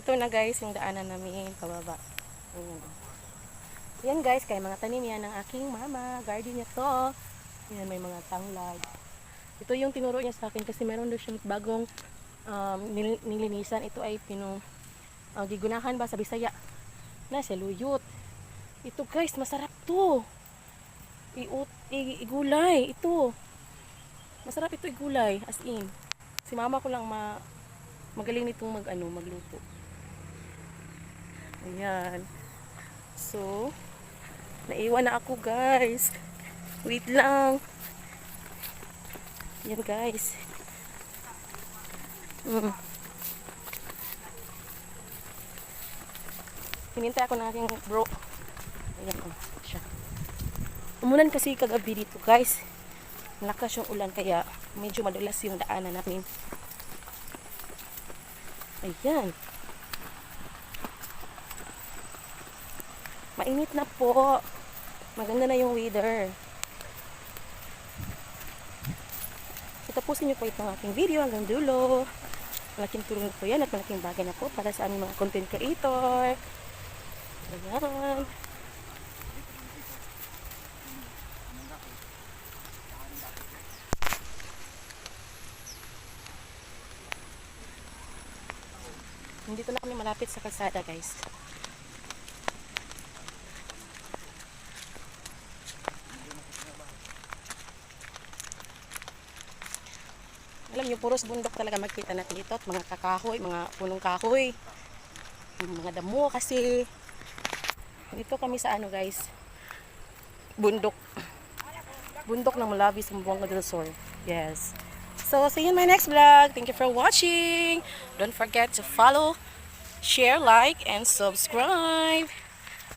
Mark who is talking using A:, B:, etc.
A: Ito na guys, yung daanan namin pababa. Ayan. Yan guys, kaya mga tanim yan ng aking mama. Garden niya to. Ayan, may mga tanglad. Ito yung tinuro niya sa akin kasi meron doon siyang bagong nilinisan. Ito ay gigunahan ba sa Bisaya na saluyot. Ito guys, masarap to. Igulay. Ito. Masarap ito igulay. As in. Si mama ko lang magaling nitong magluto. Ayan. So, naiwan na ako guys. Wait lang. Yan guys. Hinintay ako ng aking bro. Ayan siya. Umulan kasi kagabi dito guys. Malakas yung ulan kaya medyo madulas yung daanan namin. Ayan. Mainit na po. Maganda na yung weather. Tapusin niyo po itong aking video hanggang dulo. Malaking tulong na po yan at malaking bagay na po para sa aming mga content creator. Ayan. Nandito na kami malapit sa kalsada guys. Alam niyo, puros bundok talaga makita natin dito at mga kakahoy, mga punong kahoy, mga damo kasi. Dito kami sa guys, bundok ng Malawi, Zamboanga del Sur. Yes. So, see you in my next vlog. Thank you for watching. Don't forget to follow, share, like, and subscribe.